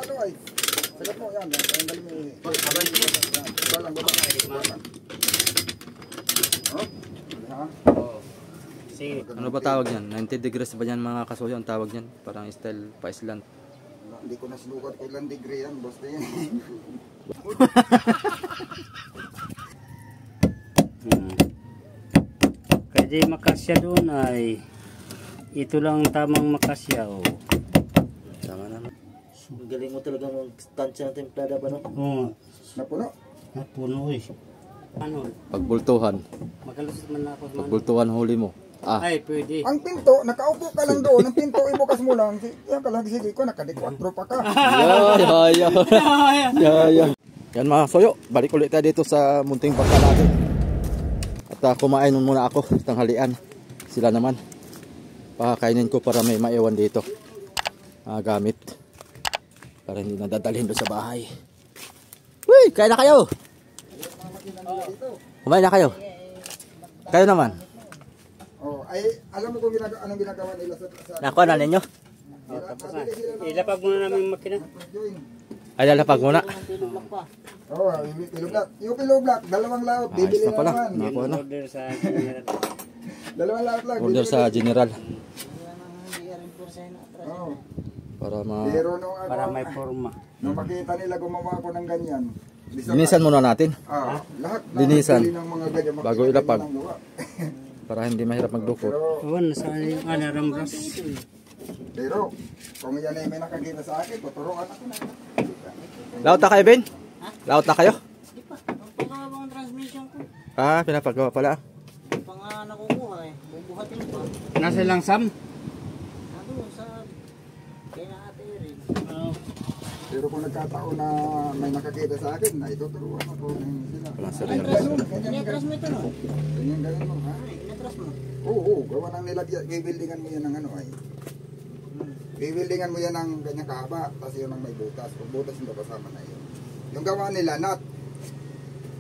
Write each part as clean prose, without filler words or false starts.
ano ay. Sagat mo yan. Ang galing mo eh. Baba lang. Oh? Ha? Oo. Sige. Ano ba tawag yan? 90 degrees ba yan mga kasuyo ang tawag yan? Parang style pa-island. Hindi ko nasilukat ko ilang degree yan. Basta yan. Kaya di makasya doon ay ito lang tamang makasya. Oh. Tama naman. Galing mo talaga mag-stansya ng templada ba no? Oo. Napuno. Napuno eh. Ano? Pagbultuhan. Magalusot man ako. Pagbultuhan huli mo. Ah. Ay, pwede. Ang pinto, nakaupo ka lang doon. Ang pinto, ibukas mo lang. Yan ka lang, sige ko, nakadikwatro pa ka. Yan mga soyo, balik ulit tayo dito sa munting bangka natin. At kumain muna ako, tanghalian. Sila naman. Pakakainin ko para may maiwan dito. Gamit. Para hindi nadadalhin doon sa bahay. Uy, kain na kayo! Kumain na kayo? Kayo naman? Oh, ay, alam mo kung anong ginagawa nila sa Nakuha na ninyo? Ilapag muna namin yung makina. Ay, lalapag muna. Oo, yung pillow block, dalawang laot, bibili na naman. Nakuha na. Order sa general. Dalawang laot lang. Order sa general. Oo. Para Pero nung ano, Para may forma. nung makita nila gumawa ko ng ganyan. Linisan muna natin. Lahat na Linisan. bili ng mga ganyan. Bago makita ilapag. nila ng gawa. Para hindi mahirap magdukot. Oo, nasaan yung alarambras. Pero, kung yan ay may nakakita sa akin, tuturuan ako na. Laot na kayo, Ben? Laot na kayo? Di pa. Pagawa bang transmission ko? Pinapagawa pala. Pang nakukuha eh. Bubuhatin pa. Nasa lang Sam? Ano sa... Kaya na ate rin. Pero kung nagkataon na may nakakita sa akin, na ituturuan ako ng sila. Walang Ay, sarili. inatras mo ito no? Ganyan mo, ha? Ay, inatras mo. Oo, gawa ng nilagyan, i-buildingan mo yan ng ano ay. I-buildingan mo yan ng ganyang kahaba, tapos yun ang may butas. Kung butas yung kasama na yun. Yung gawa nila, nut.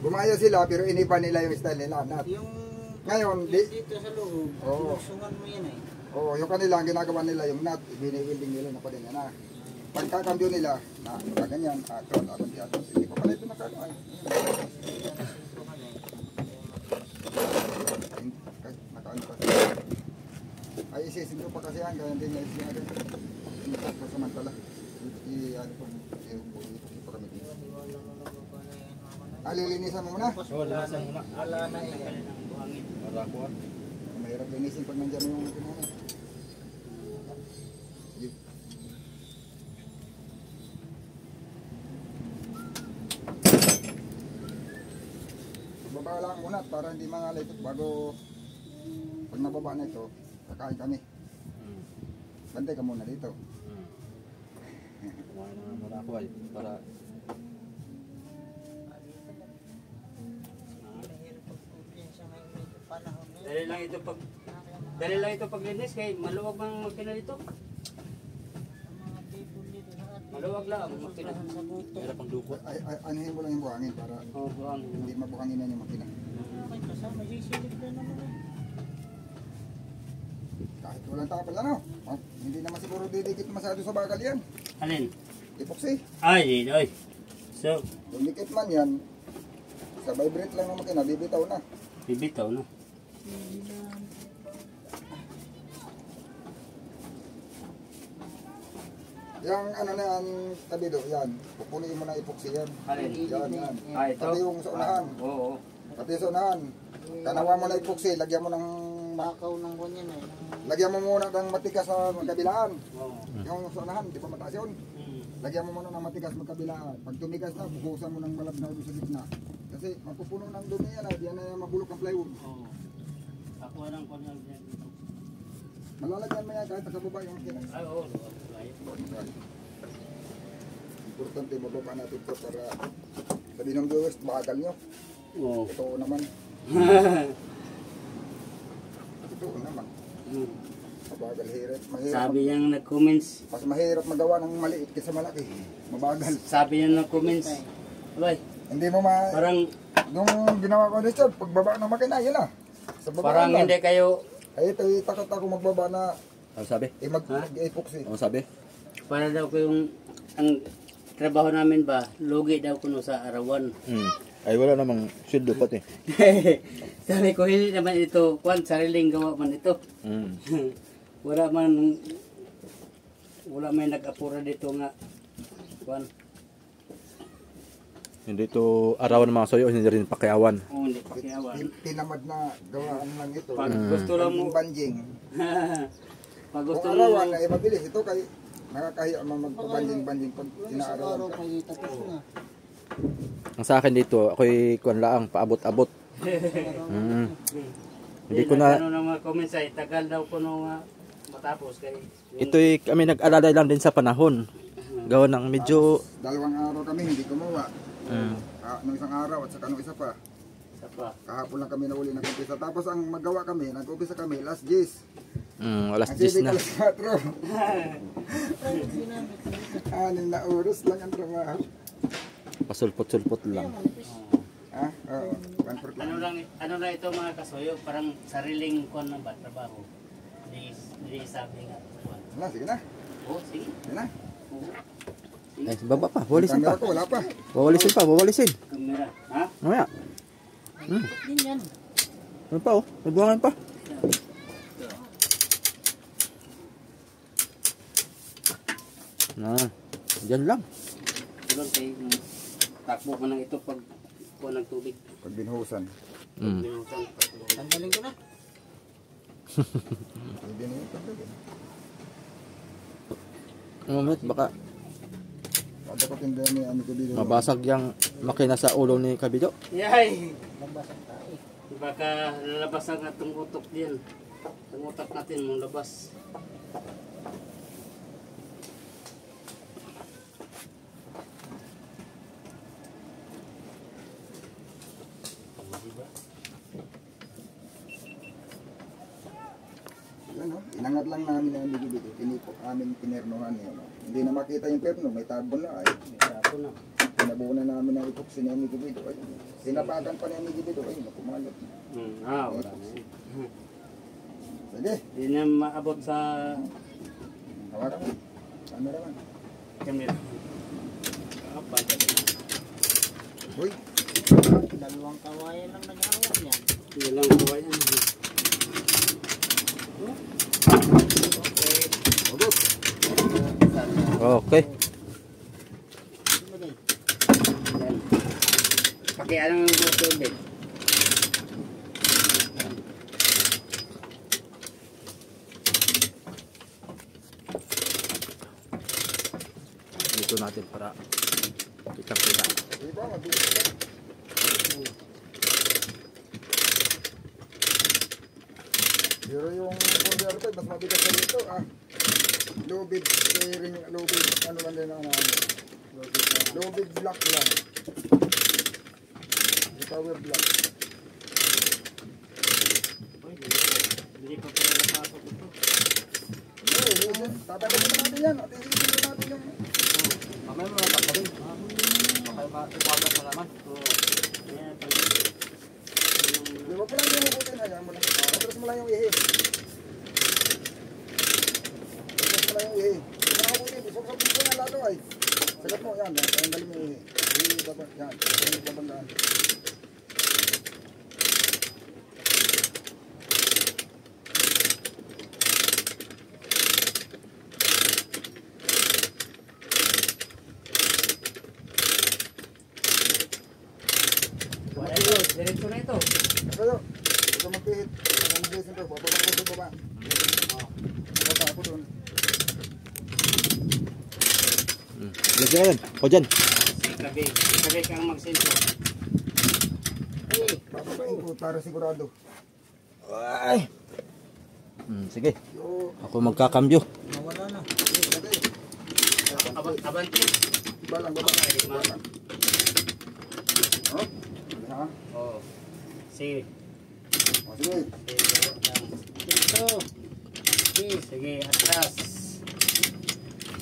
Gumaya sila, pero iniba nila yung style nila, nut. Yung... Ngayon, Dito sa loob, Oo. sinusungan mo yan eh. Oo, yung kanila, ang ginagawa nila yung nut, bini-building nila na pala na. Pagkakambyo nila, na ganyan, atron, hindi ko pala ito nakano ay. Nakaano pa. Ay, isisindo pa kasi yan, kaya hindi niya isisindo. Hindi pa samantala. I-ano po, i-programit niya. Lilinisan mo muna? Wala na eh. Mahirap linisin pag nandyan yung kinuha. Baba lang muna para hindi mangalay ito bago pag nababa na ito, kakain kami. Bantay ka muna dito. Kumain na muna ako ay. Para... Dali lang ito paglinis kay maluwag ang makina dito. Maluwag lang ang makina. Mahirap ang dukot. Ay, anuhin mo lang yung buhangin para Oo, buhangin. hindi mabuhanginan yung makina. Okay, kasama, sisilip na naman eh. Kahit walang tapal ano, hindi naman siguro didikit masyado sa bakal yan. Alin? Epoxy. Ay, ay. So, Kung dikit man yan, sa vibrate lang ng makina, bibitaw na. bibitaw no? Yung ano na yan, tabi do, yan. Pupunuin mo na epoxy yan. Alin? Yan. Ah, ito? Pati yung sa unahan. Oo. Pati sa unahan. Kanawa mo na epoxy, lagyan mo ng... Bakaw ng ganyan eh. Lagyan mo muna ng matigas sa magkabilaan. Oo. Yung sa unahan, di pa mataas yun. Lagyan mo muna ng matigas magkabilaan. Pag tumigas na, buhusan mo ng malabnaw doon sa gitna. Kasi mapupuno ng dumi yan, yan na mabulok ang plywood. Oo. Ako lang ko na dito. Malalagyan mo yan kahit sa baba yung makina. Ay, oo. Importante mababa natin ito para sabi ng viewers, bagal nyo. Oo. Totoo naman. Totoo naman. Mabagal, hirap. Mahirap. Sabi niyang nag-comments. Mas mahirap magawa ng maliit kaysa malaki. Mabagal. Sabi niya nag-comments. Abay, Hindi mo parang Nung ginawa ko Richard, pagbaba ng makina, yun na. Sa baba parang lang. hindi kayo Ay, ito, takot ako magbaba na Ano sabi? mag-epoxy. Ano sabi? para daw ko yung ang trabaho namin ba, lugi daw kuno sa arawan. Ay wala namang sildo pati. Sabi ko, hindi naman ito, kwan, sariling gawa man ito. wala may nag-apura dito nga, kwan. Hindi to arawan ng mga soyo, hindi rin pakiawan. Oo, hindi pakiawan. Tinamad na gawaan lang ito. Pag gusto lang mo, Banjing. pag gusto Kung mo, arawan na mabilis ito kay nakakahiya magpabanjing-banjing pag inaarawan Araw ka. kayo tapos na. Ang sa akin dito, ako'y kuwan laang paabot-abot. Hindi ko na ano ng mga comments ay, tagal daw kuno nga matapos kay. ito'y kami nag-alala lang din sa panahon. Gawa ng medyo 2 araw kami hindi gumawa. Nung isang araw at saka nung isa pa. Isa pa. Kahapon lang kami nahuli nag-umpisa. Tapos ang magawa kami, nag-umpisa kami last days. alas Ang 10 sibig na. alas 4. 6 na oras lang ang trabaho. Pasulpot-sulpot lang. Ha? Oo. 1/4 lang. Ano na ito mga kasuyo, parang sariling kwan na ba, trabaho. Hindi sabi nga. Wala, sige na. Oo, sige. Sige na. Oo. Ay, baba pa, walisin Kamera pa. ko, wala pa. Wawalisin. Kamera. Ha? Mamaya. Din yan. Ano pa oh? May buwangan pa. Diyan lang. Tulad kay takbo mo lang ito pag kuha ng tubig. Pag binhusan. Binutan, takbo. Tanggalin ko na. Hindi na yun. Pagdagan. Moment, baka Dapat hindi may ano ko dito. mabasag yung makina sa ulo ni Kabido. Yay! Nagbasak tayo. Baka lalabas ang atong utok diyan. Ang utak natin mong labas. Ano, inangat lang namin ang bibig. Tinipok amin pinernohan yun. Hindi na makita yung perno, may tabon na ay. Sapo na. Pinabunan namin ang ipok si Nemi Gibido. Ay, sinapagan pa ni Nemi Gibido. Ay, nakumalot. Wala na. Sige, Hindi na maabot sa hawakan mo. Camera man. camera. Apa dyan? Uy, Dalawang kawayan lang nag-awat yan. Ilang buhay yan. hugot. Okay. Yan. Pakialam ng gusto din. Dito natin para kita-kita. Di ba, mabilis lang. Pero yung converter, mas mabigat sa dito. Lubid, steering, lubid, ano man din ang namin. Lubid block lang. Yung power block. Hindi pa pala napasok ito. Tatagalin na natin yan. At iisipin natin yung... Mamaya mo na rin. Baka ipagas na naman. Yan, Di ba pa lang yung hukutin? Ayan mo lang. Atras mo lang yung ihi. Atras mo lang yung ihi. Di ba nakabutin? Isok-sok mo yan lato ay. Sagat mo, yan. Ayan, galing mo yung ihi. Ihi, babang, yan. Ayan, babandaan. wala ito. Diretso na ito. Kayo, huwag ka magpihit. Ang blessing ko, bababa ko sa baba. Bababa ako doon. Lagyan na yan. O dyan. Sabi kang mag-sensor. Bababain ko para sigurado. Ay. Sige. Yo, Ako magkakambyo. Nawala na. Abante. iba lang, baba. Iba lang. Oh, ha? Oo. Sige. O, sige. Dito. Sige, atras.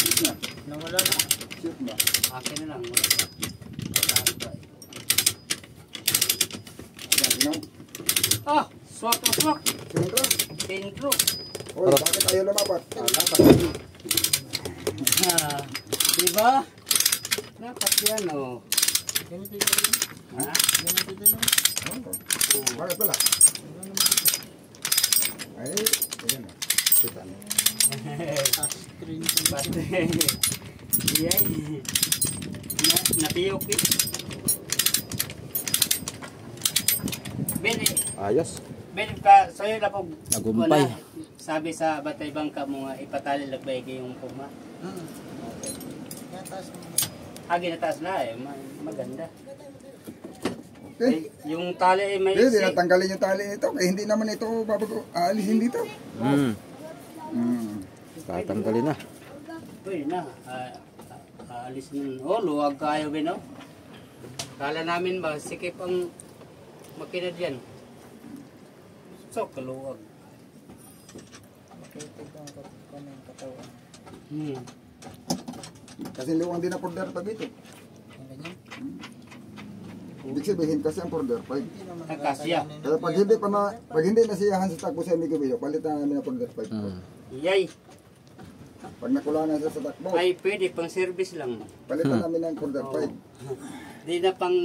Shoot na. Nawala na. Shoot na. Akin na lang. Mataas pa eh. Ayan, ginaw. Ah! Swak na swak! Sentro. Sentro! Oy, bakit ayaw lumapat? Ah, diba? Dapat yan, oh. Ganito yun. Ha? Ganito yun. Bakit pala? Ay, ayan o. Kita niyo. Screen. Basta. Iyay. Natiyok eh. Ben, Ayos. Ben, ka, sa'yo na po. Nagumpay. Sabi sa Batay Bangka mo nga, ipatali lagbay yung puma. Okay. Yatas mo. Ginataas na eh. Maganda. Okay. Yung tali ay may Hindi, natanggalin yung tali nito. Kaya hindi naman ito babago. Aalisin dito. Tatanggalin na. Pwede na. Alis nun. Oh, luwag kayo, Ben, no? Kala namin ba, sikip ang makina dyan. So, kaluwag. Makitig ang katawan. Kasi luwang din ang border pag ito. Ang ganyan. Ibig sabihin kasi ang border pag. Hindi naman Kasya. Kaya pag hindi nasiyahan sa takbo sa Amigo Bio, palitan namin ang border pipe. Yay. Pag nakulanan siya sa takbo, Ay, pwede, pang service lang. palitan namin ang border pipe. Di na pang,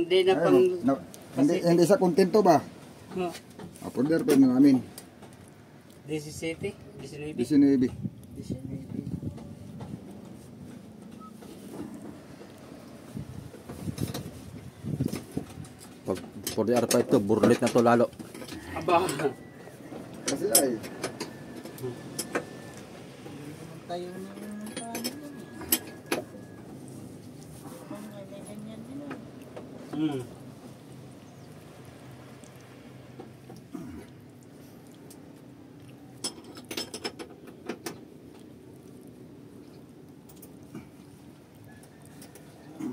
Ayun, hindi sa kontento ba? Ang border pipe na namin. 17, 19. 19. Pag 4DR pa ito, burlit na to lalo. Aba. Kasi ay, tayo na ng paano yan. May ganyan din ah.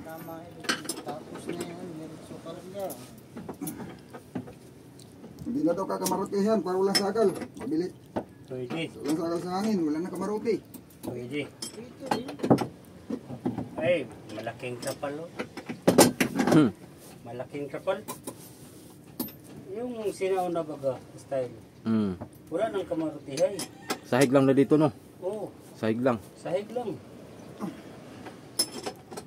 Tama tapos na yan. Diretso ka lang yan. hindi na daw kakamarutihan para walang sagal. Mabilis. Pwede. Walang sagal sa hangin, wala na kamaruti. Pwede. Dito rin. Ay, malaking kapal, oh. Malaking kapal. Yung sinauna baga style. Wala nang kamarutihay. Sahig lang na dito, no? Oo, Sahig lang. sahig lang.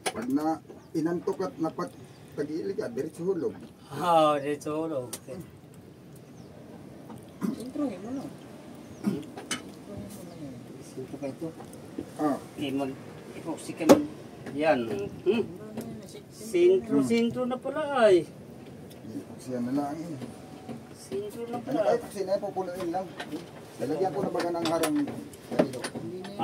Pag na inantok at napat tag-ilig at diretso hulog. Dito hulog. Introhin mo na. Sito ka ito. Ah, Mag-epoxy kami. Yan. Sintro na pala ay. siya na lang eh. Sintro na Ano pala. kayo, kasi na pupunuin lang. Lalagyan ko na baga ng harang dito.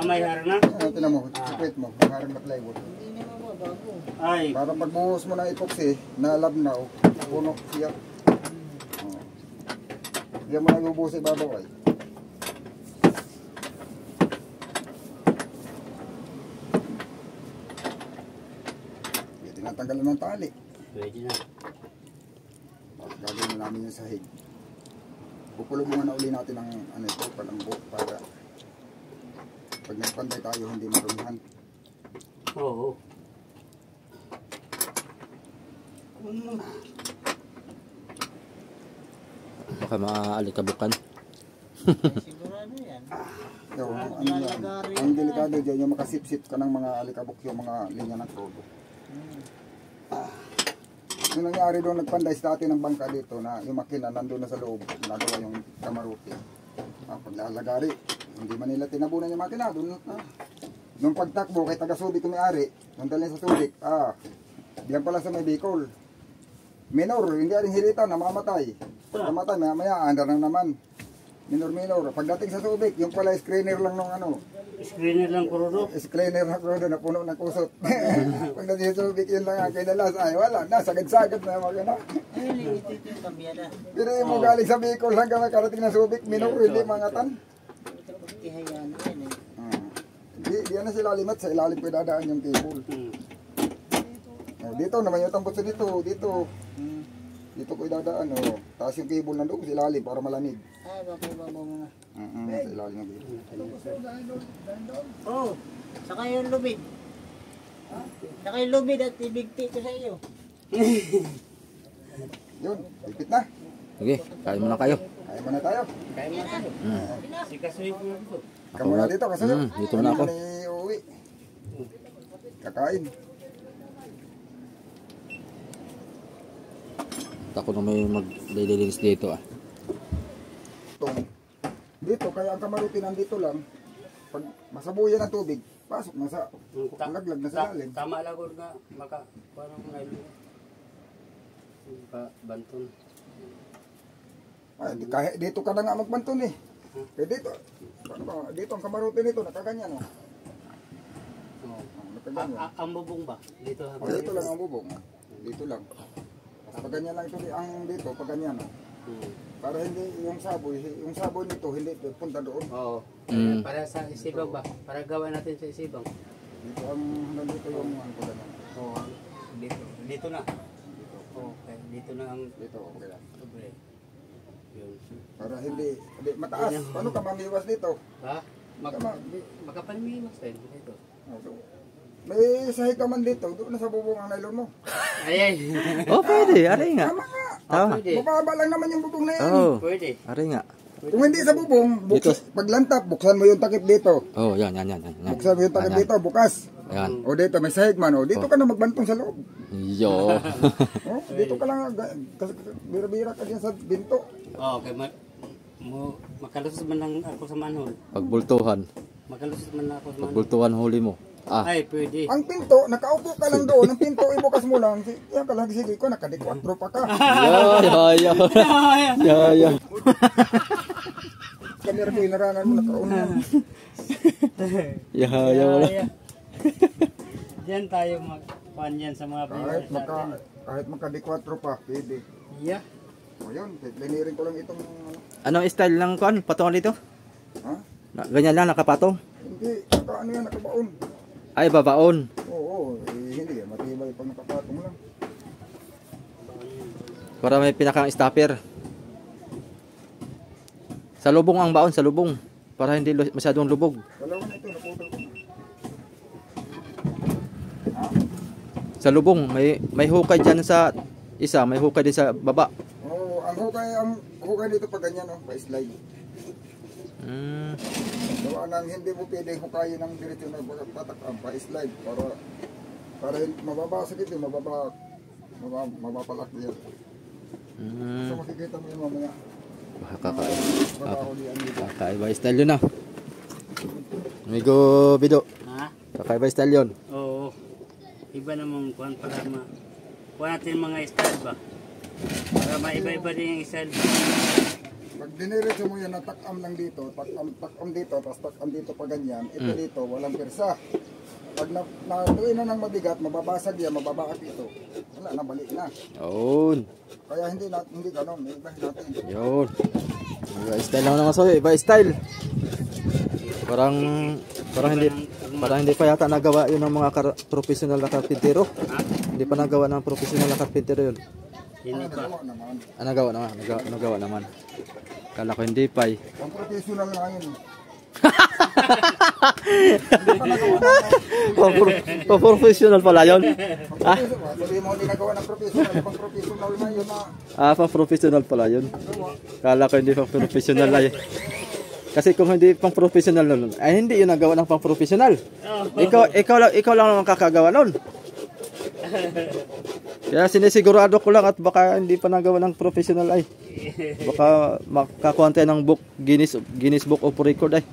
May harang na? Tinan mo, sipit mo, ng harang na plywood. Hindi na mababago. Ay, Para pagbuhos mo ng epoxy, nalabnaw, puno siya. Oh. Diyan mo na ibubuhos sa ibabaw ay. Tinatanggalan ng tali. pwede na. Gagawin na namin yung sahig. Pupulong muna na uli natin ang ano ito, palambo para pag nagpantay tayo hindi marumihan. Oo. Baka maaalikabukan. Sigurado yan. Yo, ang delikado dyan, yung makasipsip ka ng mga alikabok, yung mga linya ng todo. Yung nangyari doon, nagpanday sa atin ng bangka dito na yung makina nandun na sa loob, nagawa yung kamaruti. Pag nalagari, hindi man nila tinabunan yung makina doon. Nung pagtakbo, kay taga-Subic kumayari, nung dalhin sa Subic, diyan pala sa may Bicol. Minor, hindi rin hilitan, namamatay. Pag namatay, maya andar na naman. Minor. Pagdating sa Subic, yung pala screener lang nung ano. Screener lang kurudo. Screener na kurudo na puno ng kusot. Pagdating sa Subic, yun lang ang kinalas. Ay, wala na, sagad-sagad na mga gano'n. Ay, ito yung kambyada. Pero yung mo galing sa Bicol hanggang makarating na Subic, minor, hindi mangatan. Ito pagtihayan yan eh. Di na sila limat, sa ilalim ko dadaan yung cable. Dito naman yung tambutso dito, dito. Dito ko idadaan, taas yung cable na doon sa ilalim para malamig. Ay, baka ibaba mo na. Sa ilalim ng cable. Oh, saka yung lubid. Saka yung lubid at ibigti ko sa iyo. Yun, ipit na. Sige, kain muna kayo. Kaya muna tayo. Kaya mo tayo. Sikasuhin ko na ito. Ikaw muna dito kasi dito muna ako. uuwi. Kakain. At ako na may maglilinis dito ah. Dito, kaya ang kamaruti nandito lang. Pag masabuyan ng tubig, pasok na sa laglag na sa lalim. Tama lang ko nga parang banton. Ay, kahit dito ka na nga magbanton eh. Kaya dito, dito ang kamaruti nito, nakaganyan oh. Nakaganyan. Ang bubong ba? Dito Dito lang ang bubong. Dito lang. Pag ganyan lang ito, ang dito, pag ganyan oh. Para hindi yung saboy nito hindi punta doon. Oo. Para sa isibang ba? Para gawa natin sa isibang. Dito ang nandito yung ano ko ganyan. Oo. Dito na. Okay, dito na ang Dito, okay lang. okay. Yun. Para hindi mataas. Paano ka mamiwas dito? Ha? Makapalmiwas din dito. May sahig ka man dito, doon na sa bubong ang nylon mo. Ay. Oh, pwede. Aray nga. Tama nga. Tama. Pwede. Mababa lang naman yung bubong na yan. Oh, Pwede. aray nga. Kung hindi sa bubong, Dito. paglantap, buksan mo yung takip dito. Oh, yan. Buksan mo yung takip Ayan. dito, bukas. Ayan. O dito, may sahig man. O dito ka na magbantong sa loob. Yo. O, dito ka lang, bira-bira ka dyan sa binto. Okay, makalusot man lang ako sa manhole. Pagbultuhan. Makalusot man lang ako sa manhole. Pagbultuhan huli mo. Ah. Ay, pwede. Ang pinto, nakaupo ka lang doon. Ang pinto, ibukas mo lang. Yan ka lang, sige ko, nakadikwatro pa ka. Yo. Kamera ko, inarangan mo, nakauna. Yo wala. Diyan tayo magpanyan sa mga Kahit magkadikwatro pa, pwede. Yeah. O yun, linirin ko lang itong, Anong style lang kon? Patungan dito? ha? Ganyan lang nakapatong. Hindi, ano yan, nakabaon. Ay, babaon. Oo, hindi, matibay pag nakapatong lang. Para may pinakang stopper. Sa lubong ang baon, sa lubong. Para hindi masyadong lubog. Dalawa na ito, naputol ko. Sa lubong, may hukay dyan sa isa, may hukay din sa baba. Oo, ang hukay dito pag ganyan, oh, pa-slide. Gawa nang hindi mo pwedeng hukayin ng diretso na patakam, pa-slide. Para mababasag ito, mabapalak yan. So makikita mo yung mamaya. Kakaiba style yun ah. Amigo Bido. Ha? Kakaiba style yun. Oo. Iba namang kuhan para kuha natin mga style ba? Para maiba-iba din yung style. Pag diniretso mo yan, natakam lang dito, takam dito, tapos takam dito pa ganyan, ito dito, walang persa. Pag natuloy na ng mabigat, mababasag yan, mababaak ito. Wala na, balik na. Yun. Kaya hindi ganon, ibahin natin. Yun. Iba style lang naman sa'yo, iba style. Parang hindi pa yata nagawa yun ng mga professional na karpintero. Hindi pa nagawa ng professional na karpintero yun. Hindi pa. Nagawa naman. Kala ko hindi pa eh. Ang professional na yun. Professional pala yun. Sabi mo hindi nagawa ng professional, pang professional na yun na. Pang professional pala yun. Kala ko hindi pang professional na yun. Kasi kung hindi pang professional nun, ay hindi yun nagawa ng pang professional. Ikaw lang naman kakagawa nun. Kaya sinisigurado ko lang at baka hindi pa nagawa ng professional ay. Baka makakuha tayo ng book, Guinness Book of Record ay.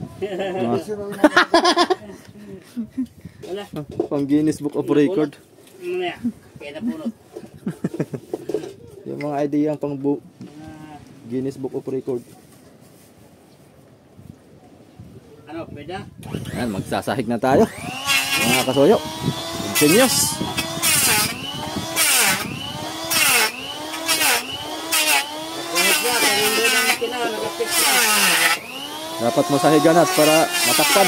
Wala. Pang Guinness Book of Record. Mamaya. Kaya napunot. Yung mga idea pang Guinness Book of Record. Ano, pwede? Ayan, magsasahig na tayo. Mga kasuyo. Continuous. Dapat mo sahigan at para matakpan.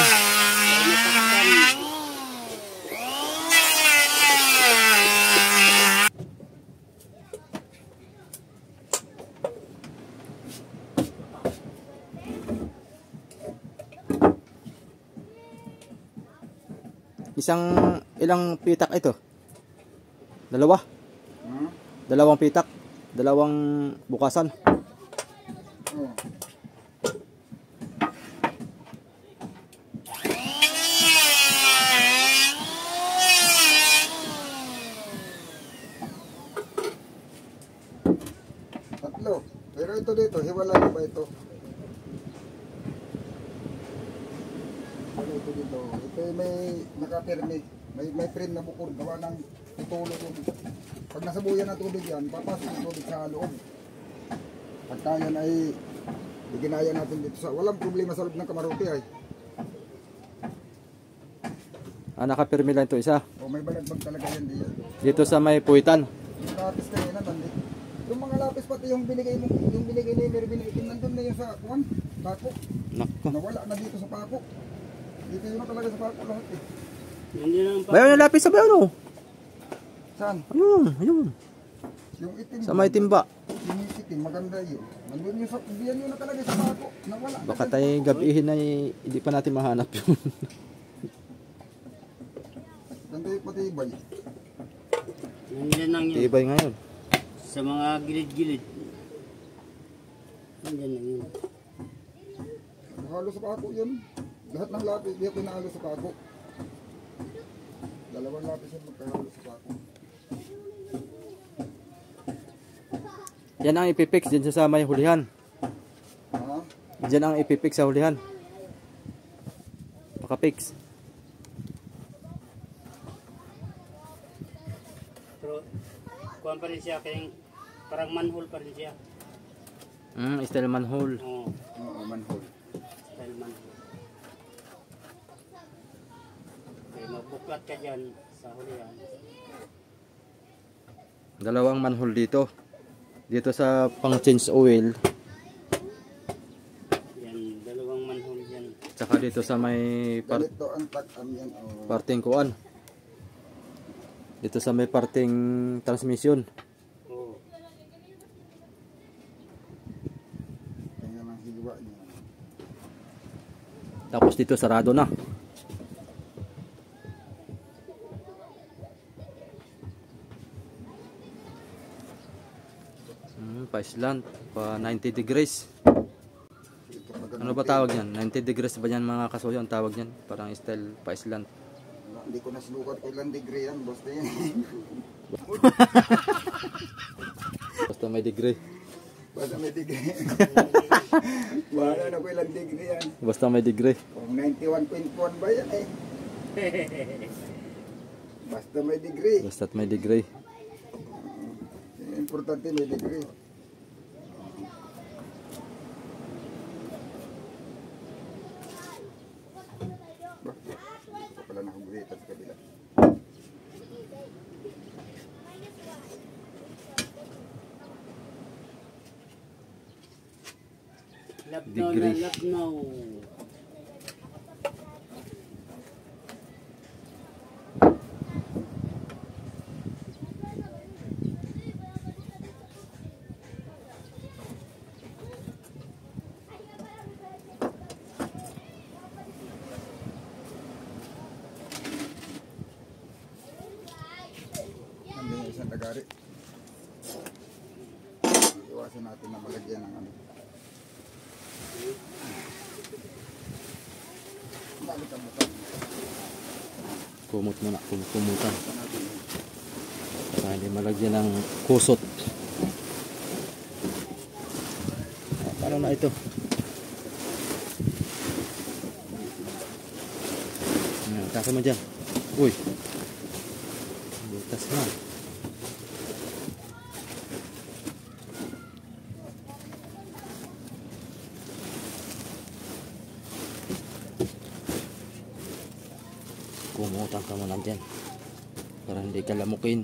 Ilang pitak ito? Dalawa? Dalawang pitak? Dalawang bukasan? Pero ito dito, hiwalay ba ito? Pero ito dito, ito may nakapirmi. May frame na bukod, gawa ng tutulog yung... Pag nasa buyan ng tubig yan, papasok yung tubig sa loob. Pagka yan ay iginaya natin dito sa... Walang problema sa loob ng kamaruti ay. Nakapirmi lang ito isa. O may balagbag talaga yan diyan. Dito sa may puwitan. Yung lapis kanina, nandito. Yung mga lapis pati yung binigay ni Mervin na itim, nandun na yung sa pako. Nako. Nawala na dito sa pako. Dito yun na talaga sa pako lahat eh. Nandiyan ang Bayaw yung lapis sa bayaw no. Saan? Ayun. Yung itim. Sa may timba. Yung itim, maganda yun. Nandun yung sa, diyan yun na talaga sa pako. Nawala. Baka tayo gabihin ay hindi pa natin mahanap yun. Ganda yung patibay. Nandiyan lang yun. Tibay ngayon. Sa mga gilid-gilid. Nandiyan lang yun. Halo sa pako yun. Lahat ng lapis, di ako pinahalo sa pako. Dalawang lapis yung magkahalo sa pako. Yan ang ipipix dyan sa may hulihan. Ha? Dyan ang ipipix sa hulihan. Pakapix. Pero, kuhan pa rin siya. Kaya parang manhole pa rin siya. Style manhole. Oo, Oo, manhole. style manhole. Kaya magbuklat ka dyan sa hulihan. Dalawang manhole dito. Dito sa pang change oil. Yan, dalawang manhole dyan. Tsaka dito sa may Ganito ang takam yan. Oh. parting kuan. Dito sa may parting transmission. Oo. Kaya ng hiwa niya. Tapos dito sarado na. Pa-slant, pa 90 degrees. Ito pag Ano ba tawag yan? 90 degrees ba yan mga kasuyo? Ang tawag yan? Parang style pa-slant. Hindi ko nasinukat ko ilang degree yan. Basta yan. Basta may degree. Basta may degree. Wala na ko ilang degree yan. Basta may degree. Kung 91.1 ba yan eh. Basta may degree. Basta't may degree. Importante may degree. Ba, ito pala nakagulitan sa kabila. Labnaw na Degree. labnaw. Nandun yung isang tagari. Iwasan natin na malagyan ng ano. Balik ang buka. Kumot muna, kumutan. Iwasan natin. Para hindi malagyan ng kusot. Paano na ito? Taka mo dyan. Uy. Butas na. Kumutan ka muna dyan. Para hindi ka lamukin.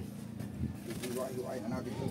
Iwa-iwain na natin ito.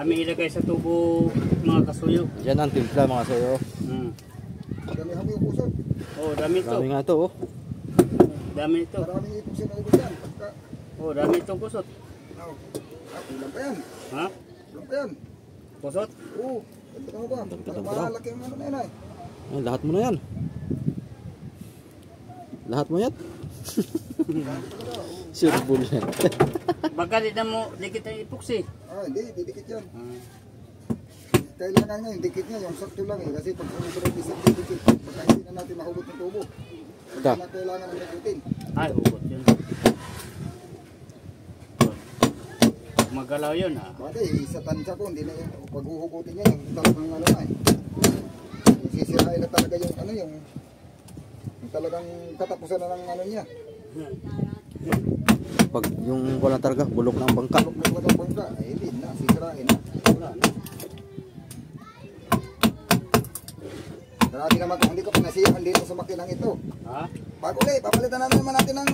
Kami ilagay sa tubo mga kasuyo. Yan ang timpla mga soyo. Dami kami yung kusot. Oh, dami ito. Dami nga to oh. Dami ito. Maraming ipong sinubos yan. Pagka, Oh, dami itong kusot. kulang pa yan. Ha? Kulang pa yan. Kusot? Oo. Ganda mo ba? Ganda mo daw. Malaki ang ano na yan ay. Ay, lahat mo na yan. Lahat mo yan. Sure bull yan. Baka di na mo dikit ang epoxy. Hindi, didikit yan. Kailangan nga yung dikit niya, yung sakto lang eh. Kasi pag sumusunod isang didikit, baka hindi na natin mahugot ng tubo. Ta. Kailangan ng nagutin. Ay, hugot yun. Magalaw yun ha. Bakit sa tansya ko, hindi na yung paghuhugutin niya, yung talagang ano na eh. Yung sisirain na talaga yung ano, yung talagang katapusan na ng ano niya. Pag yung wala talaga, bulok na ang bangka. Kapag naglagang bangka, hindi na, sisirain na. Wala na. Dati naman kung hindi ko pinasiyahan dito sa makinang ito. Ha? Bago ulit, papalitan na naman natin ng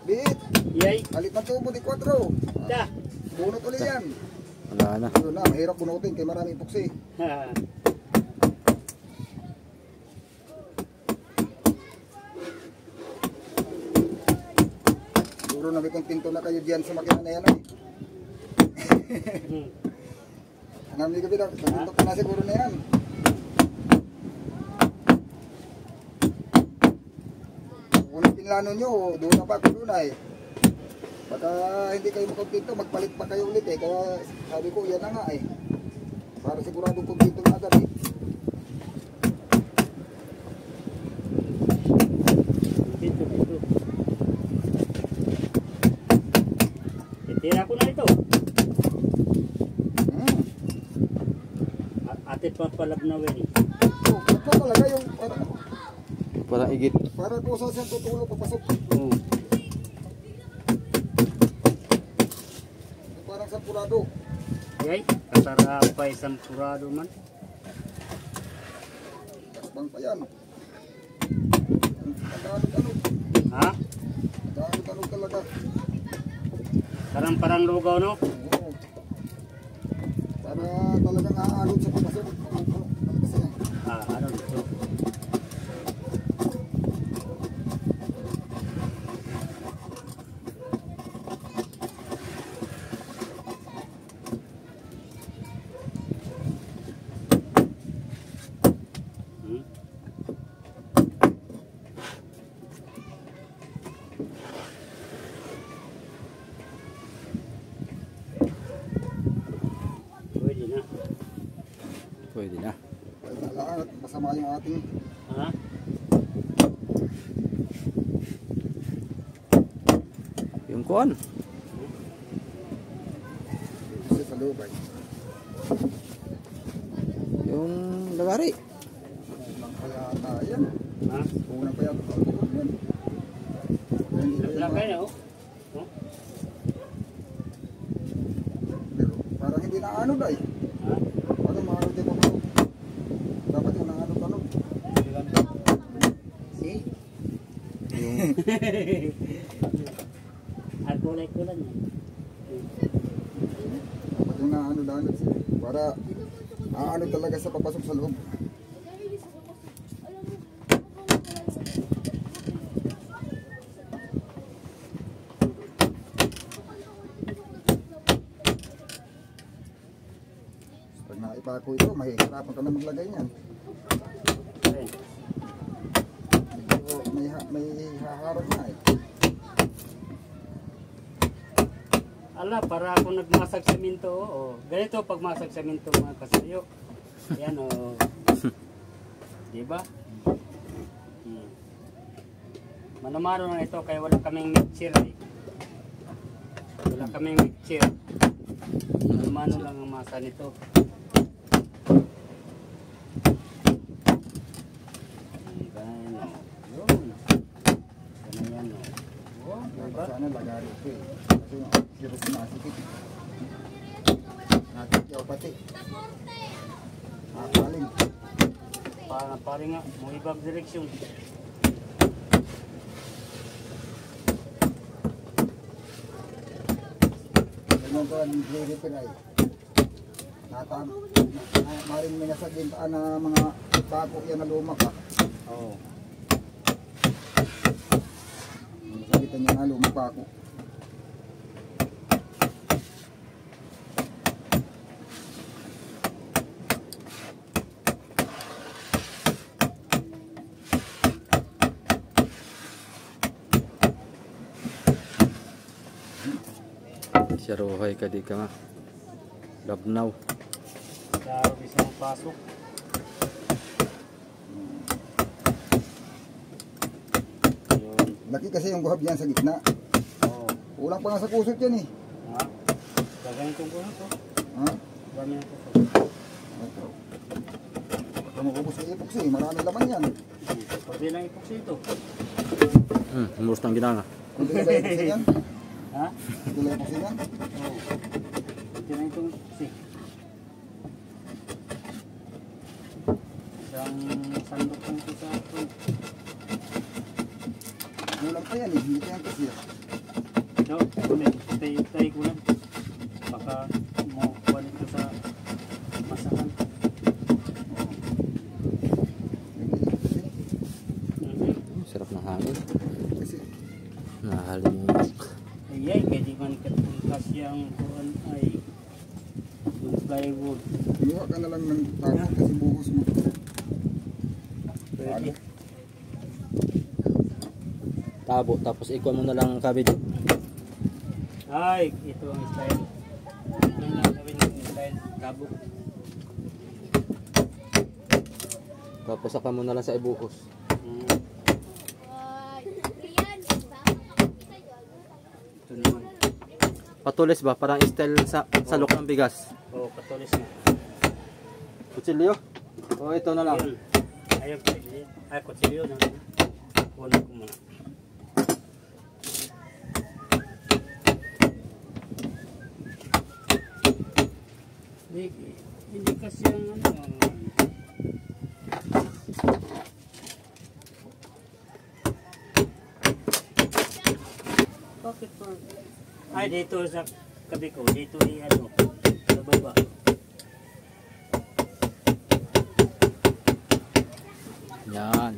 bit. Yay. Palit ng tubo di 4. Da. Bunot ulit yan. Wala na. Yun na, mahirap bunutin kay maraming epoxy. Ha. Siguro na may kontento na kayo diyan sa makina na yan ay. Anong gabi na, kontento ka na siguro na yan. Kung pinlano nyo, doon na pa ako doon ay. Baka hindi kayo makontento, magpalit pa kayo ulit eh. Kaya sabi ko, yan na nga eh. Para sigurado kontento na agad eh. Dito. Titira ko na ito. Ate papalabnawin. So, ito talaga yung Parang igit. para kung saan siyang tutulog papasok. Oh. Parang sampurado. Yay. Kasarapay sampurado man. Kasbang pa yan. Tagalog-alog. Ha? Tagalog-alog talaga. Parang lugaw no? Oo. Para talagang aalog sa papasok. Kasi Ano dito? Pwede na. Pwede na. kailangan at masama yung ating Ha? Yung kuan. kasi sa loob ay. Yung lagari. Unang pa yata yan. Ha? Unang pa yata alcohol yan. Hindi pa yan Naglagay na oh. pero parang hindi na anod ay. Ha? Parang maanod yung papasok. Dapat yung naanod-anod. See? Yung Ang kulay-kulay niya. Dapat yung naanod-anod siya. Para aanod talaga sa papasok sa loob. Pag naipako ito, mahihirapan ka na maglagay niyan. Ayun. So, may haharap na eh. Ala, para ako nagmasag semento. Oh. Ganito pag masag semento mga kasayo. Yan oh. Diba? Manamaro na ito kaya wala kaming mixture eh. Wala kaming mixture. Manamano lang ang masa nito. Ganyan oh. Yun. Ganyan oh. Oh, diba? Sana lagari ito eh. Kasi yung sirot na asikip. Nakikyaw pati. Nakaling. Pare nga, mo ibang direksyon. Ganyan ko ang repair ay. Maring may nasa gintaan na mga bako yan na luma pa. Oo. Sabitan niya na luma pa ako. Siyaruhay ka di ka nga. Labnaw. Laro isang pasok. Yun. Laki kasi yung buhab yan sa gitna. Oo. Kulang pa nga sa kusot yan eh. Ha? Gaganitong ko na to. Ha? Dami na to. Ito. Baka mabubos sa epoxy, marami laman yan. Pwede lang epoxy ito. Umurus ng ginanga. Kung di ba epoxy yan? Ha? Kung di ba epoxy yan? Oo. Pwede lang itong epoxy. Isang sandok lang ito sa ito. Kulang pa yan eh, hindi pa yan kasi. So, tay ko lang. Baka makukuha nito sa masakan. Sarap ng hangin. Kasi, Nahalimok. Ay, kaya di man katungkas yung kuhan ay yung plywood. kumuha ka na lang ng tabo kasi buhos mo. Pwede. Tabo. Tapos ikuha mo na lang ang cabbage. Ay, ito ang style. Ito lang gawin yung style. Kabuk. Tapos saka mo na lang sa ibuhos. Ito naman. Patulis ba? Parang style sa salok ng bigas. Oo, patulis na. Kutsilyo? O ito na lang. Ayun. Ayaw ko. Ay, kutsilyo na. Kunin ko muna. Hindi kasi ang ano. Bakit po? Ay, dito sa kabi ko. Dito ni ano. Sa baba. Yan.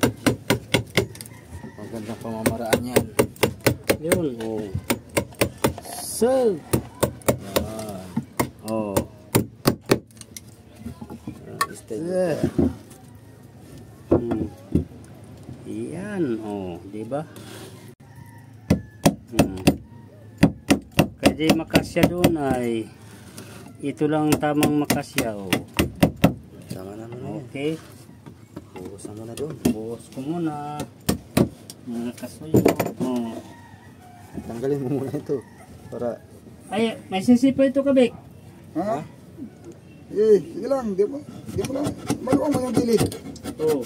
Magandang pamamaraan yan. Yun. Oh. So. Yan. Oh. Style. Yan. Oh. Diba? Kaya di makasya doon ay ito lang tamang makasya. Oh. Tama naman na yan. Okay. Buhos na muna doon. Buhos ko muna. Mga kasuyo. Oh. Tanggalin mo muna ito. Para Ay, may sisipa ito, Kabik. Ha? Eh, sige lang, di mo lang. Maluwang mo yung gilid. Oo.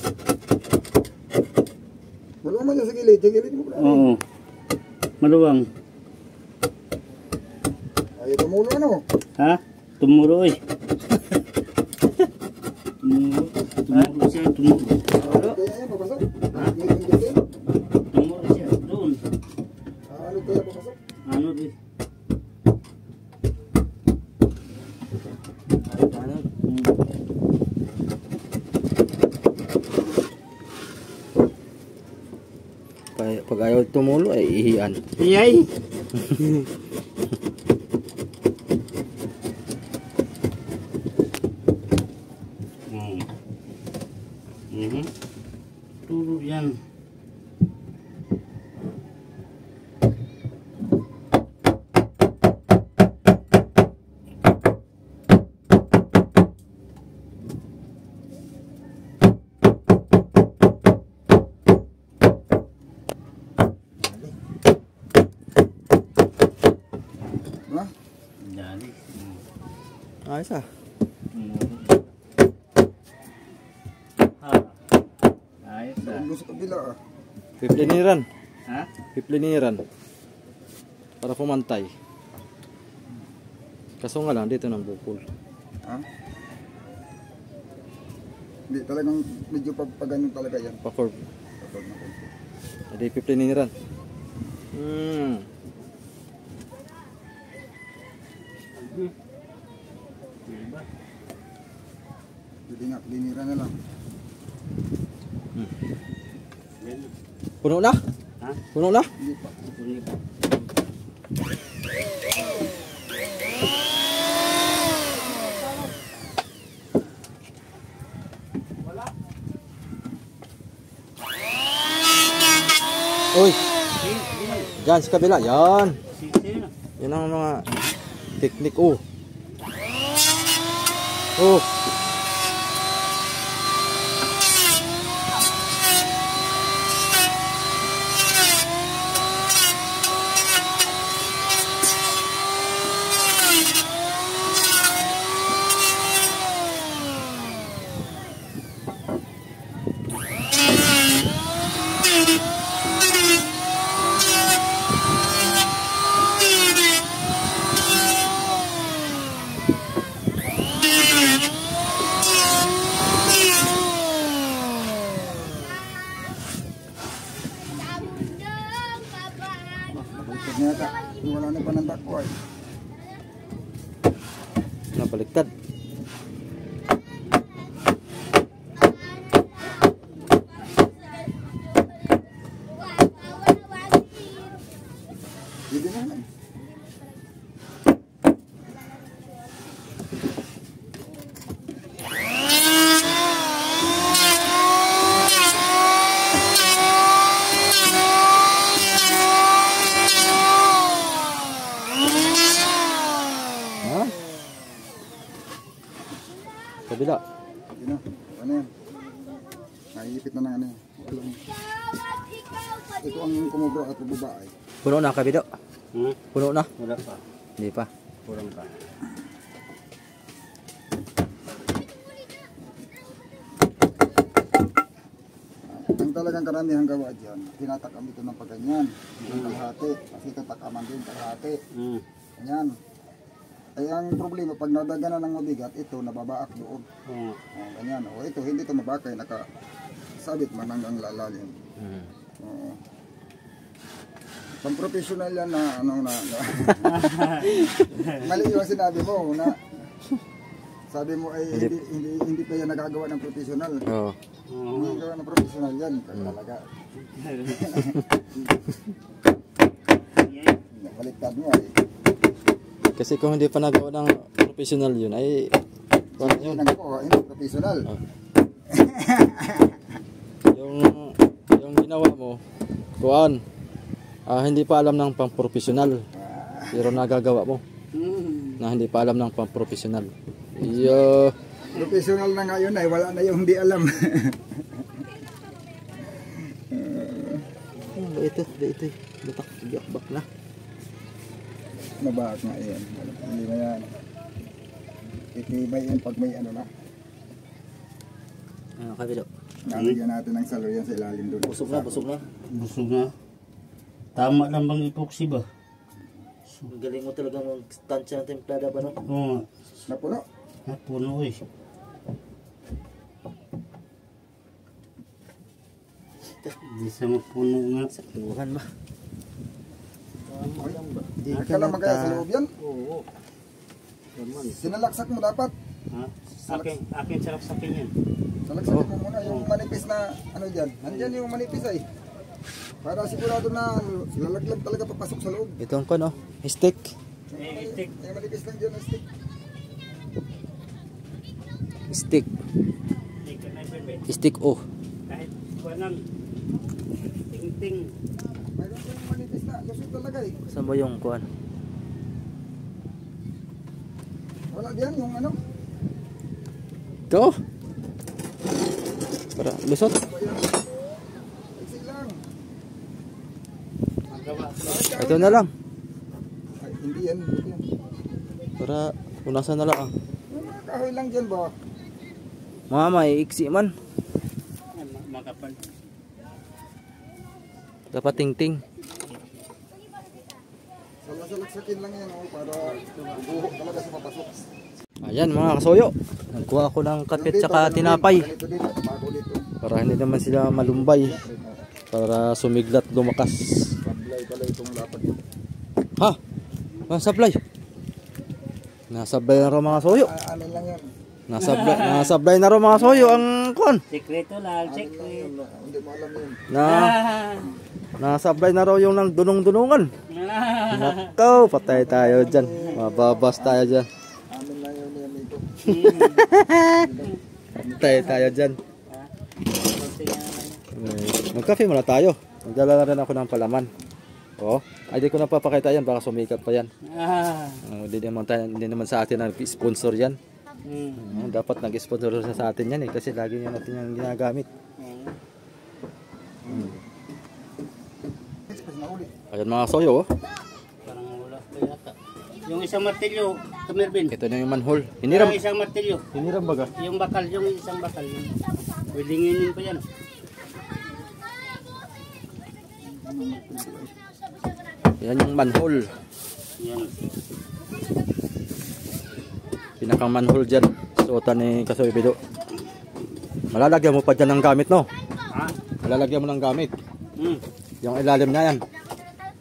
Maluwang mo yan sa gilid mo lang. Oo. Maluwang. Ay, tumulo ano? Ha? Tumuro eh. Tumuro. Tumuro siya. Tumuro. Kaya yan, papasok. Gilid. Tumuro siya. Doon. Ano kaya papasok? Ano din? ano? Pag ayaw tumulo ay ihian. Iyay. Turo yan. Ha? Dali. Ayos ah. Ayos ah. Doon sa kabila ah. Pipliniran. Ha? Pipliniran. Para pumantay. Kaso nga lang dito ng bukol. Ha? Hindi, talagang medyo pagganyan talaga yan. Pa-curve. Kapag na konti. Hindi pipliniran. Diba? linira na lang. Puno na? Ha? Puno na? Hindi pa. Hindi pa. Uy! Diyan sa kabila. Yan. Sino? Yan ang mga teknik. Oh. Oh. Ternyata wala na panandak ko ay. Nabaliktad. Hindi na lang. Ha? Kabila. Hindi na. Ano yan? Naiipit na ng ano yan. Alam mo. Ito ang kumubro at babae. Puno na kabila. Hmm? Puno na. Wala pa. Hindi pa. Kurang pa. Ang talagang karamihang gawa dyan, tinatakam ito ng pagganyan. Ng kalahati. Kasi ito takaman din kalahati. Hmm. Ganyan. Ay ang problema, pag nadagana ng mabigat, ito nababaak doon. Oo. Ganyan. O ito, hindi ito mabakay. Nakasabit man hanggang lalalim. Hmm. Oo. Pang professional yan na ano na. Mali yung sinabi mo na sabi mo ay hindi pa yan nagagawa ng professional. Oo. Nagagawa ng professional yan talaga. Baliktad mo ay. Kasi kung hindi pa nagawa ng professional yun, ay paano yun? Yun ang ko, hindi professional. Yung ginawa mo, kuan, hindi pa alam ng pang-professional. Pero nagagawa mo Hmm. na hindi pa alam ng pang-professional. Iyo. Professional na ngayon ay wala na yung hindi alam. Ito. Butak, bak na. Nabaak nga yan. Hindi na yan. Itibay yan pag may ano na. Kabilo. Nalagyan natin ng salo yan sa ilalim doon. Busog na. Busog na. Tama lang bang epoxy ba? Ang galing mo talaga mag-stansya ng templada ba, no? Oo. Napuno. Puno eh. Hindi sa mapuno nga. Saktuhan ba? Hindi ka lang magkaya sa loob yan. Oo. Sinalaksak mo dapat. Ha? Akin sarap sa akin yan. Salaksakin mo muna yung manipis na ano dyan. Nandyan yung manipis ay. Para sigurado na lalaglag talaga papasok sa loob. Ito ang no? Stick. Stick. Yung manipis lang dyan na stick. Stick. Hindi ka na bebe. Stick O. Kahit walang ting-ting. Mayroon yung manipis na. Lusot talaga eh. Saan ba yung kuan? Wala diyan yung ano. Ito. Para lusot. Iksi lang. Magawa. Ito na lang. Ay, hindi yan. Hindi yan. Para punasan na lang. Yung mga kahoy lang dyan ba? Mama, iksi man. Makapal. Dapat ting-ting. Salaksakin lang yan oh, para buho talaga sa papasok. Ayan mga kasoyo. Nagkuha ako ng kapit saka tinapay. Dito, bago dito. Para hindi naman sila malumbay. Para sumiglat lumakas. Sablay pala itong lapad dito. Ha? Ang sablay. Nasablay na raw mga soyo. Amin lang yan. Nasablay na rin mga soyo ang kuan. Sekreto lang, sekret. Hindi mo alam yun. Nasablay na raw yung nang dunong-dunungan. Nakaw, patay tayo dyan. Mababas tayo dyan. Amin lang yun ni amigo. Patay tayo dyan. Magkape muna tayo. Magdala na rin ako ng palaman. Ay di ko na papakita yan. Baka sumikat pa yan. Hindi naman sa atin nag-sponsor yan. Dapat nag-sponsor sa atin yan kasi lagi yan natin yung ginagamit. Ayan mga soyo. Parang wala pa yata. Yung isang martilyo, Kamervin. Ito na yung manhole. Hiniram. Yung isang martilyo. Hiniram baga. Yung bakal, yung isang bakal. Pwede nginin pa yan. Yan yung manhole. Yan. Pinakang manhole dyan. Suotan ni Kasoy Bido. Malalagyan mo pa dyan ng gamit, no? Ha? Malalagyan mo ng gamit. Yung ilalim na yan.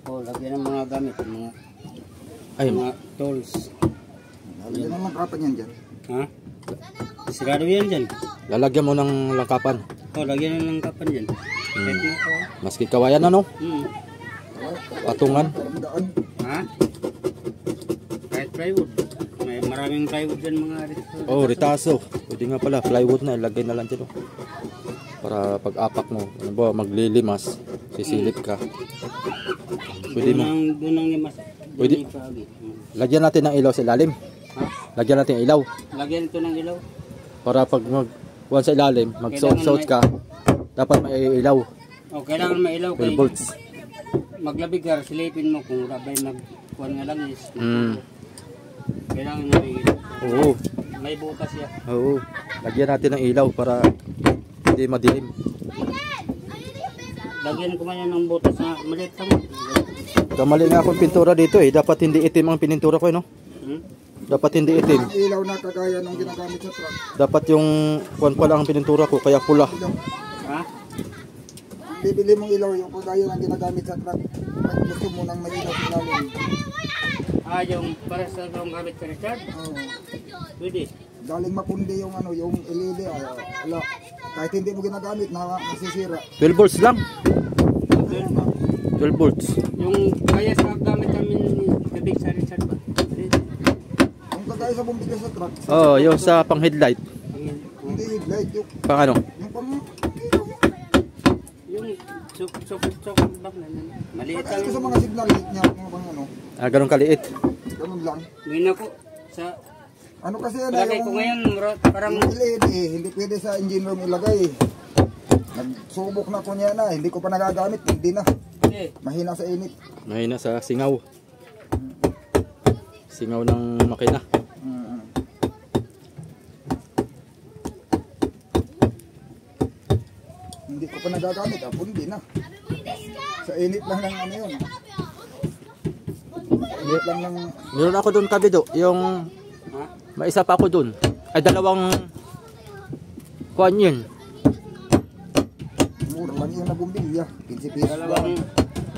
Lagyan ng mga gamit. Ay, Mga tools. Lalagyan ng langkapan yan dyan. Ha? Sigado yan dyan. lalagyan mo ng langkapan. Lagyan ng langkapan dyan. Maski kawayan ano? Patungan. Ha? Kahit plywood. May maraming plywood dyan mga rito. Ritaso. Pwede nga pala, plywood na, ilagay na lang dyan. Para pag-apak mo, ano ba, maglilimas, sisilip ka. Pwede mo. Doon ang limas. Pwede. Lagyan natin ng ilaw sa ilalim. Ha? Lagyan natin ng ilaw. Lagyan ito ng ilaw. Para pag mag-one sa ilalim, mag-south ka, dapat may ilaw. Kailangan may ilaw. 12 volts. Maglabig ka, silipin mo kung rabay mag-kuhan nga lang is. Kailangan may ilaw. Oo. May butas yan. Oo. Lagyan natin ng ilaw para hindi madilim. Lagyan ko man yan ng butas na maliit lang. Kamali nga akong pintura dito eh. Dapat hindi itim ang pinintura ko eh, no? Dapat hindi itim. Ang ilaw na kagaya nung ginagamit sa truck. Dapat yung kuwan pa lang ang pinintura ko, kaya pula. Ha? Bibili mong ilaw yung kagaya ng ginagamit sa truck. Pag gusto mo nang may ilaw sa ilalim. Yung para sa kong gamit sa Richard? Oo. Pwede. Galing mapundi yung ano, yung LED. Ala, kahit hindi mo ginagamit, nasisira. 12 volts lang. 12 volts. Yung kaya sa gamit namin kabig sa Richard ba? Yung kagaya sa bumbigas sa truck. Yung sa pang headlight. Hindi headlight, yung Pang ano? pang... Yung sukot bak na. Maliit Kagaya ko sa lang. mga signal light niya, mga pang ano. Ganun kaliit. Ganun lang. Ngayon ako sa Ano kasi yan, lagay ko ngayon parang yung LED, hindi pwede sa engine room ilagay. Nagsubok na ko niya na, hindi ko pa nagagamit, hindi na. Mahina sa init. Mahina sa singaw. Singaw ng makina. Hindi ko pa nagagamit, hindi na. Sa init lang ng ano yun. Init lang ng... Meron ako doon kabido, yung may isa pa ako doon. Ay dalawang kuan yun. Mura lang yung nabumbilya. 15 pesos lang.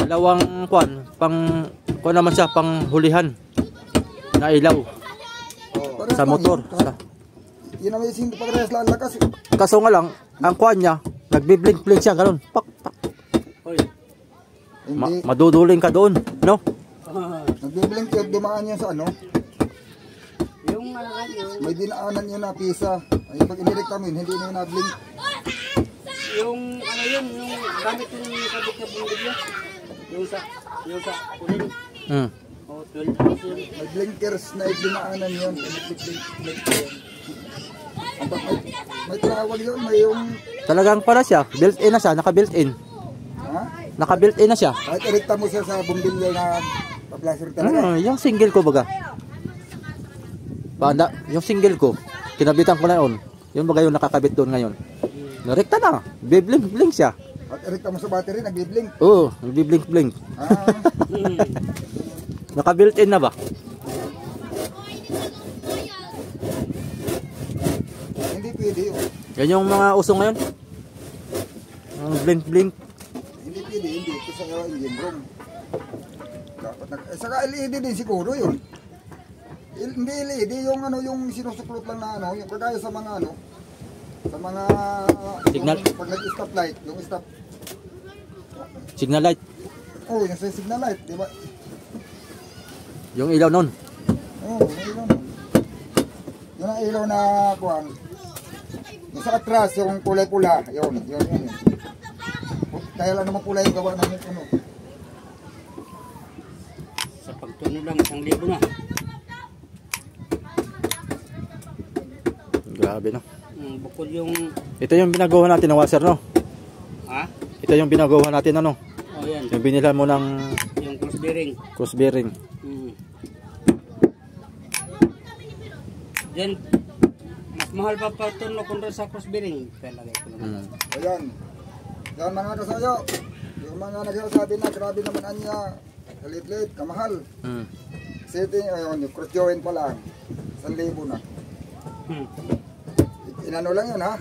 Dalawang kuan, kuan naman siya, pang hulihan na ilaw Parehas sa lang motor. yun. Yun naman yung hindi pa parehas lang lakas. Kaso nga lang, ang kuan niya, nagbi-blink-blink siya, ganun. Pak, pak. Hindi. Maduduling ka doon, no? Nagbiblink yun, dumaan yun sa ano. yung May dinaanan yun na pisa. Ay, pag inirekta mo yun, hindi na yun na-blink. yung yung gamit yung kabit na bumbilya. Yung sa kulin. 12 pesos yun. May blinkers na dinaanan yun. Blink yun. May tawag yun, may yung... Talagang para siya, built-in na siya, naka-built-in. Ha? Naka-built-in na siya. Kahit irekta mo siya sa bumbilya na pa-placer talaga. Yung single ko baga. Banda, yung single ko, kinabitan ko na yun. Yung baga yung nakakabit doon ngayon. Narekta na, biblink-blink siya. At irekta mo sa battery, nagbiblink. Oo, nagbiblink-blink. Naka-built-in na ba? Hindi pwede yun. Yan yung mga uso ngayon. Ang blink-blink. Hindi pwede, hindi. Ito sa engine room. Dapat saka LED din siguro yun. Hindi LED, yung ano, yung sinusuklot lang na ano, yung kagaya sa mga ano, sa mga Signal. pag nag-stop light, yung stop. Signal light. Oh, yung sa signal light, di ba? Yung ilaw nun. Oh, yung ilaw. Yung ang ilaw na kuwan. Yung sa atras, yung kulay pula, yun. Kaya lang naman pula yung gawa ng ano. Sa pagtuno lang, 1,000 na. Grabe no. Bukod yung... Ito yung binagawa natin ng washer no. Ha? Ito yung binagawa natin ano. Oh, yan. Yung binila mo ng Yung cross bearing. cross bearing. Diyan, mas mahal pa pagtuno kung sa cross bearing. Kaya lagay ko lang. Ayan. Yan mga kasayo. Yung mga nagsasabi na grabe naman anya. Kalit-lit, kamahal. Setting, ayun, yung cross joint pa lang. 1,000 na. Inano lang yun ha.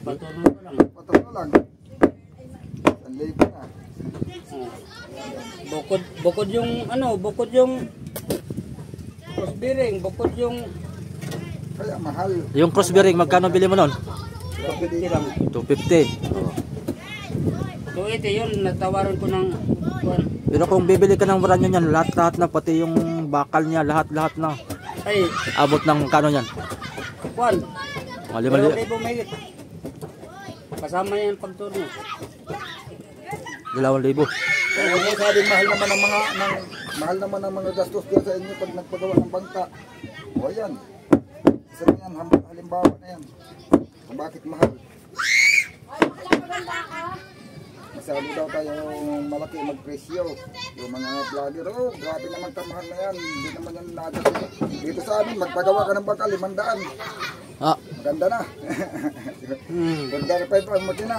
Patuno lang. Patulo lang. 1,000 na. Bukod yung ano, bukod yung cross bearing, bukod yung Kaya mahal. Yung cross bearing magkano bili mo nun? 250 lang. 250. 280 yun, natawaran ko ng Pero kung bibili ka ng brand new niyan, lahat na pati yung bakal niya, lahat na. ay, Abot ng kano niyan? kwan. Mali. 2,000 mahigit. Kasama niya yung pagturno. 2,000. Kaya kung sabing mahal naman ang mga gastos dyan sa inyo pag nagpagawa ng bangka. O yan. Isa na yan, halimbawa na yan. Kung bakit mahal. Masyado daw tayong malaki magpresyo. Yung mga vlogger, oh, grabe naman kamahal na yan. Hindi naman yan nagastos. Dito sa amin, magpagawa ka ng bangka, 500. Ah, Maganda na. Pagka 5 ang makina.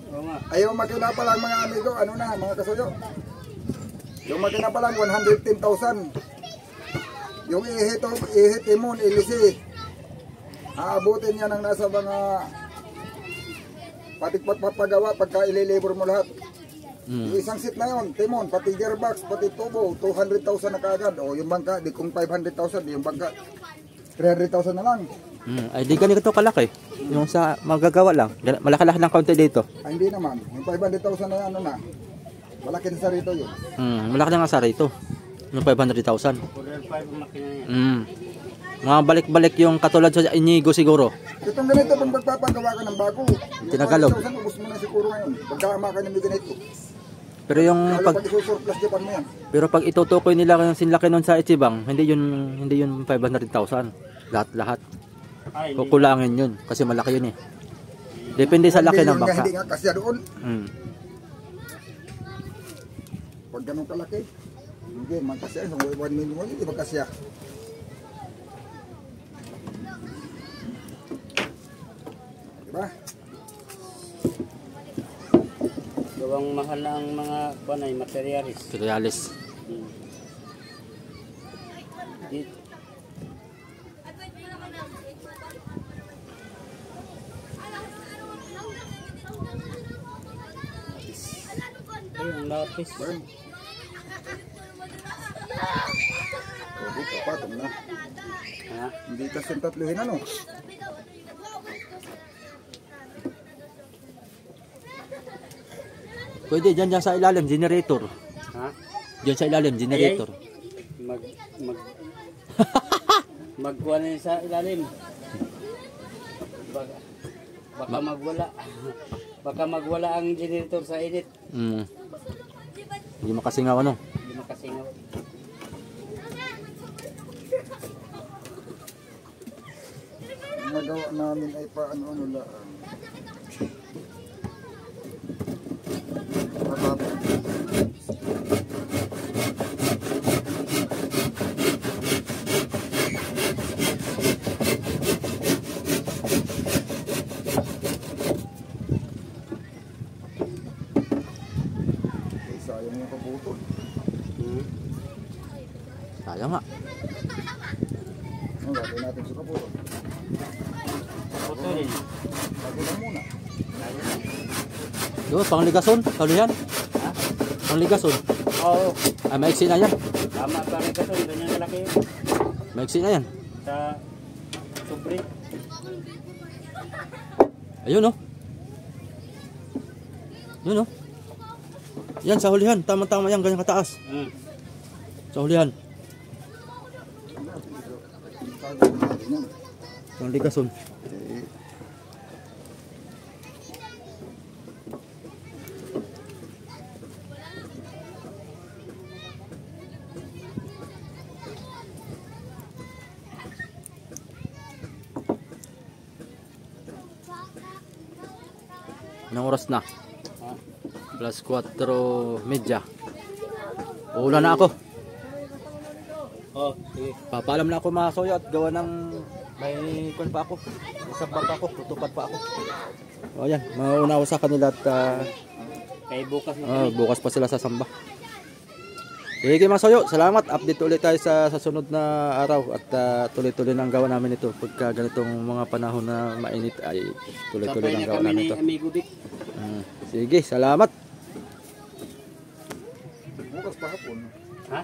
Oo nga. Ayaw makina pa lang mga amigo, ano na, mga kasuyo. Yung makina pa lang 110,000. Yung ihitimon, ilisi. Aabutin niya ng nasa mga pati papagawa pagka ililibor mo lahat. Yung isang seat na yun, timon, pati gearbox, pati tubo, 200,000 na kaagad. O yung bangka, di kung 500,000, yung bangka 300,000 na lang. ay di ganito kalaki. Yung sa magagawa lang. Malaki-laki ng kaunti dito. Ay, hindi naman. Yung 500,000 na ano na. Malaki na sa rito yun. Malaki na nga sa rito. Yung 500,000. 405 ang makina niya. Mga balik-balik yung katulad sa Inigo siguro. Itong ganito, kung magpapagawa ka ng bago, yung Tinagalog. 500,000, ubus mo na siguro ngayon. Pagkama ka ng ganito. Pero yung Lalo pag pag isusurplus Japan mo yan. pero pag itutukoy nila yung sinlaki nun sa Ichibang, hindi yun 500,000. Lahat. Ay, hindi. Kukulangin yun kasi malaki yun eh. Depende sa laki Hindi ng yun nga, bangka. hindi nga kasya doon. Pag ganun kalaki, hindi man kasya. 1 million, hindi ba kasya? Diba? Gawang mahal na ang mga banay, materialis. Materialis. Dito. Ay, ang lapis. O, dito, patong na. Ha? Hindi kasing tatluhin ano. Pwede dyan sa ilalim, generator. Ha? Dyan sa ilalim, generator. Magkuha na yun sa ilalim. Baka magwala. Baka magwala ang generator sa init. Hindi makasingaw ano. Hindi makasingaw. Ang nagawa namin ay paano lang. Sayang yung kaputol. Sayang nga. Ang gagawin natin sa kaputol. Putulin. Lagi lang muna. Yo, pangligason, kaluyan. Ha? Pangligason. Oo. Ay maiksi na yan. Tama pa rin kasi. Ganyan kalaki yun. Maiksi na yan. Sa sobre. Ayun oh. Yun oh. Yan sa hulihan. Tama-tama yan. Ganyan kataas. Sa hulihan. Ang ligason. Anong oras na? Plus 4:30. Uulan na ako. Oh, sige. Papaalam na ako mga soyo at gawa ng may kwan pa ako. Isang pa ako, tutupad pa ako. O yan, maunawa sa kanila at Kaya bukas na bukas pa sila sa samba. Sige mga soyo, salamat. Update ulit tayo sa sunod na araw at tuloy-tuloy na ang gawa namin ito. Pagka ganitong mga panahon na mainit ay tuloy-tuloy na ang gawa namin ito. Amigo Vic. Sige, salamat. Bukas pa hapon. Ha?